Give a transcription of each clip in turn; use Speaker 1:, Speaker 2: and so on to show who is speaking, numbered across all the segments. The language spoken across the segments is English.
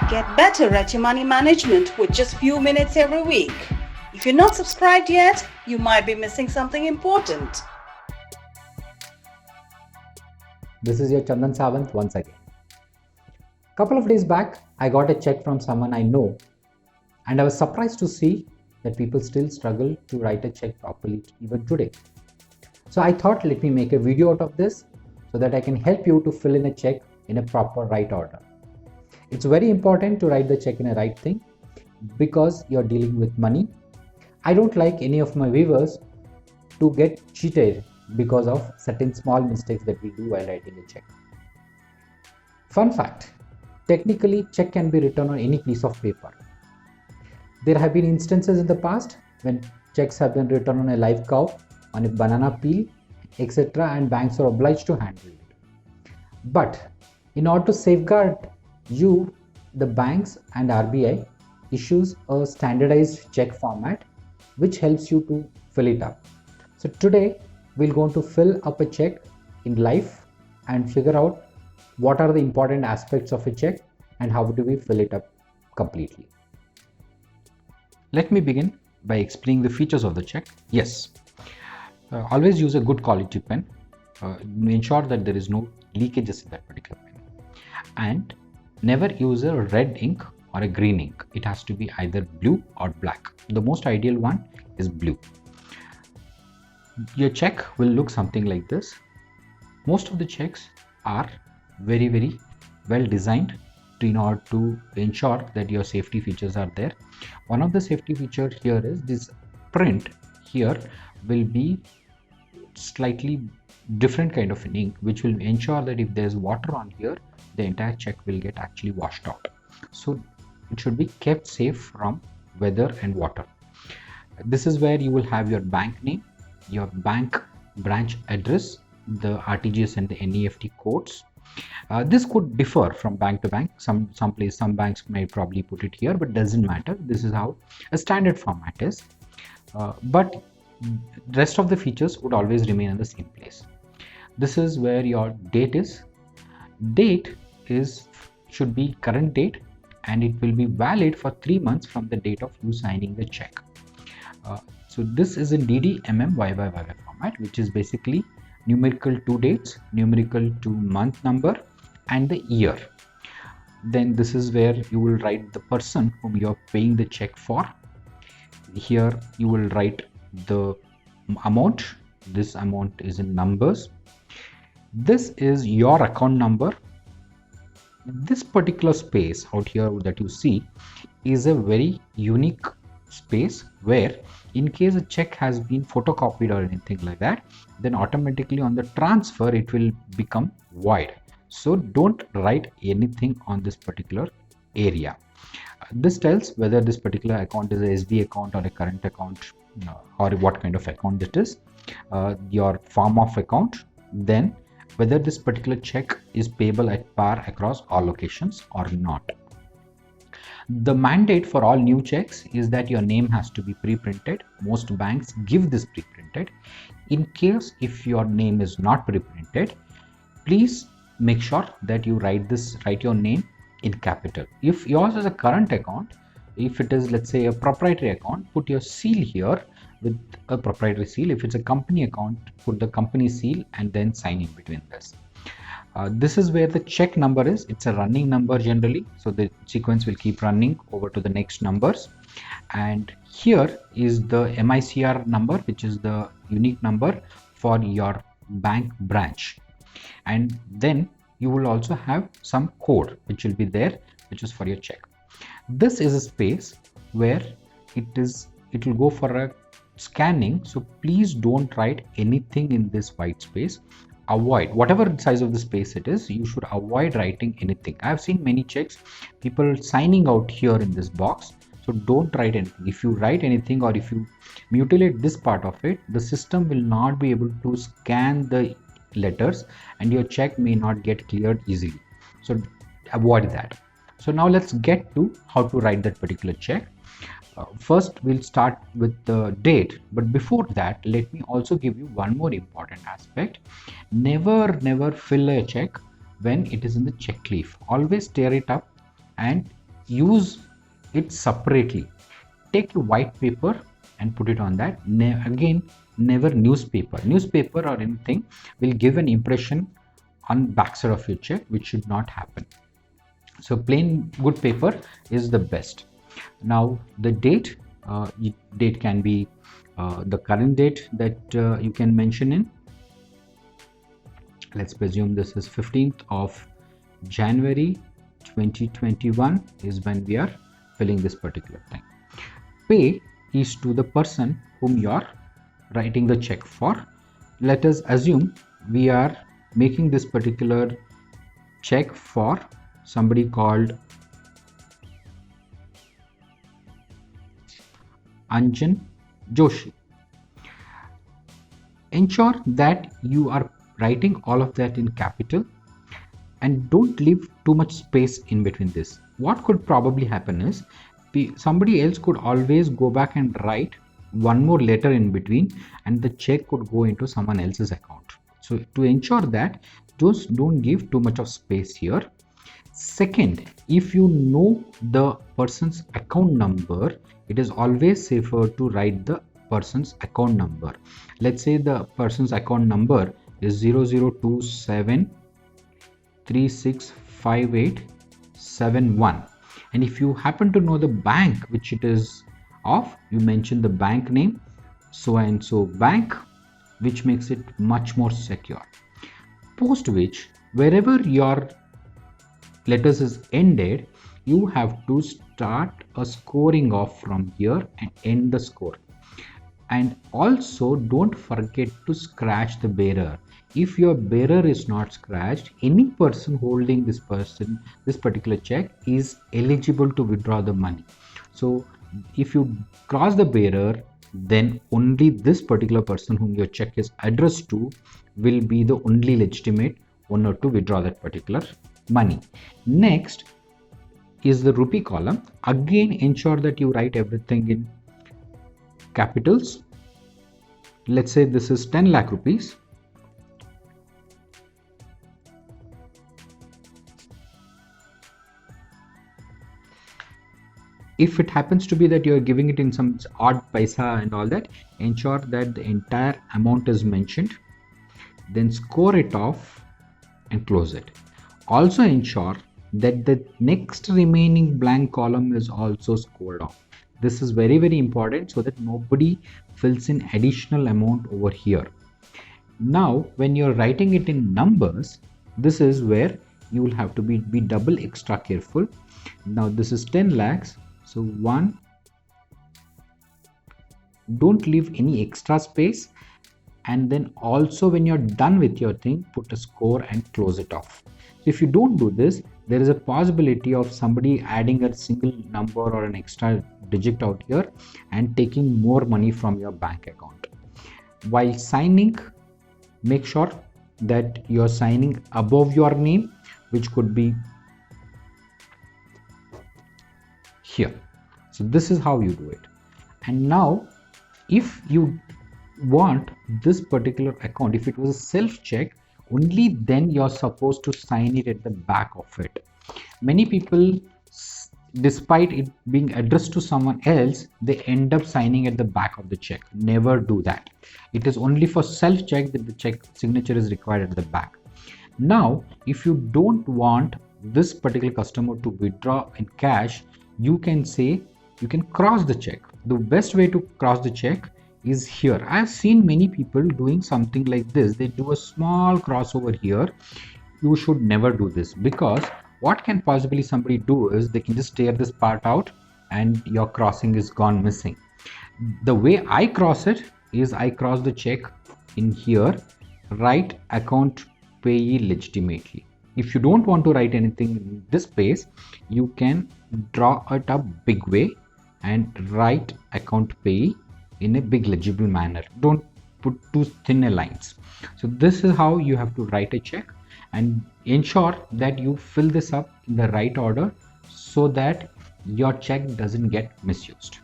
Speaker 1: Get better at your money management with just few minutes every week. If you're not subscribed yet, you might be missing something important.
Speaker 2: This is your Chandaan Savant once again. Couple of days back, I got a check from someone I know, and I was surprised to see that people still struggle to write a check properly even today. So I thought, let me make a video out of this so that I can help you to fill in a check in a proper right order. It's very important to write the check in a right thing because you're dealing with money. I don't like any of my viewers to get cheated because of certain small mistakes that we do while writing a check. Fun fact, technically check can be written on any piece of paper. There have been instances in the past when checks have been written on a live cow, on a banana peel, etc., and banks are obliged to handle it. But in order to safeguard you, the banks and RBI issues a standardized check format which helps you to fill it up. So today we're going to fill up a check in live and figure out what are the important aspects of a check and how do we fill it up completely. Let me begin by explaining the features of the check. Yes, always use a good quality pen. Ensure that there is no leakages in that particular pen. And never use a red ink or a green ink. It has to be either blue or black. The most ideal one is blue. Your check will look something like this. Most of the checks are very well designed in order to ensure that your safety features are there. One of the safety features here is this print here will be slightly different kind of an ink, which will ensure that if there's water on here, the entire check will get actually washed out. So it should be kept safe from weather and water. This is where you will have your bank name, your bank branch address, the RTGS and the NEFT codes. This could differ from bank to bank. Some banks may probably put it here, but doesn't matter. This is how a standard format is. But rest of the features would always remain in the same place. This is where your date is. Date should be current date, and it will be valid for 3 months from the date of you signing the check. So this is in DD, MM, YYYY format, which is basically numerical 2 dates, numerical 2 month number, and the year. Then this is where you will write the person whom you are paying the check for. Here you will write the amount. This amount is in numbers. This is your account number. This particular space out here that you see is a very unique space where in case a check has been photocopied or anything like that, then automatically on the transfer it will become void. So don't write anything on this particular area. This tells whether this particular account is a SD account or a current account, or what kind of account it is, your form of account, then whether this particular check is payable at par across all locations or not. The mandate for all new checks is that your name has to be pre-printed. Most banks give this pre-printed. In case if your name is not pre-printed, please make sure that you write your name in capital. If yours is a current account, if it is, let's say, a proprietary account, put your seal here with a proprietary seal. If it's a company account, put the company seal and then sign in between this. This is where the check number is. It's a running number generally, so the sequence will keep running over to the next numbers. And here is the MICR number, which is the unique number for your bank branch. And then you will also have some code which will be there, which is for your check. This is a space where it will go for a scanning, so please don't write anything in this white space. Avoid whatever size of the space it is. You should avoid writing anything. I have seen many checks, people signing out here in this box. So don't write anything. If you write anything or if you mutilate this part of it, the system will not be able to scan the letters and your check may not get cleared easily. So avoid that. So now let's get to how to write that particular check. First we'll start with the date, but before that let me also give you one more important aspect. Never fill a check when it is in the check leaf. Always tear it up and use it separately. Take a white paper and put it on that. Again, never newspaper. Newspaper or anything will give an impression on backside of your check, which should not happen. So plain good paper is the best. Now the date, date can be the current date that you can mention in. Let's presume this is 15th of January 2021 is when we are filling this particular thing. Pay is to the person whom you are writing the check for. Let us assume we are making this particular check for somebody called Anjan Joshi. Ensure that you are writing all of that in capital and don't leave too much space in between this. What could probably happen is somebody else could always go back and write one more letter in between and the check could go into someone else's account. So to ensure that, just don't give too much of space here. Second, if you know the person's account number, it is always safer to write the person's account number. Let's say the person's account number is 0027365871, and if you happen to know the bank which it is of, you mention the bank name, so and so bank, which makes it much more secure. Post which, wherever your letters is ended, you have to start a scoring off from here and end the score. And also don't forget to scratch the bearer. If your bearer is not scratched, any person holding this particular check is eligible to withdraw the money. So if you cross the bearer, then only this particular person whom your check is addressed to will be the only legitimate owner to withdraw that particular money. Next is the rupee column. Again, ensure that you write everything in capitals. Let's say this is 10 lakh rupees. If it happens to be that you are giving it in some odd paisa and all that, ensure that the entire amount is mentioned, then score it off and close it. Also ensure that the next remaining blank column is also scored off. This is very, very important so that nobody fills in additional amount over here. Now, when you're writing it in numbers, this is where you will have to be double extra careful. Now, this is 10 lakhs. So 1, don't leave any extra space, and then also when you're done with your thing, put a score and close it off. So if you don't do this, there is a possibility of somebody adding a single number or an extra digit out here and taking more money from your bank account. While signing, make sure that you're signing above your name, which could be here. So this is how you do it. And now if you want this particular account, if it was a self check, only then you're supposed to sign it at the back of it. Many people, despite it being addressed to someone else, they end up signing at the back of the check. Never do that. It is only for self check that the check signature is required at the back. Now if you don't want this particular customer to withdraw in cash, you can say you can cross the check. The best way to cross the check is here. I have seen many people doing something like this. They do a small crossover here. You should never do this, because what can possibly somebody do is they can just tear this part out and your crossing is gone missing. The way I cross it is I cross the check in here, write account payee legitimately. If you don't want to write anything in this space, you can draw it up big way and write account payee in a big legible manner. Don't put too thin lines. So this is how you have to write a check, and ensure that you fill this up in the right order so that your check doesn't get misused.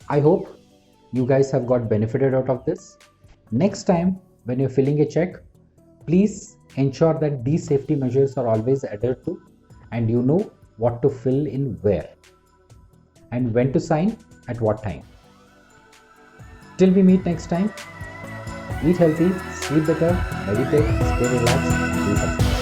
Speaker 2: I hope you guys have got benefited out of this. Next time when you're filling a check, please ensure that these safety measures are always adhered to, and you know what to fill in where and when to sign at what time. Till we meet next time, eat healthy, sleep better, meditate, stay relaxed, and be happy.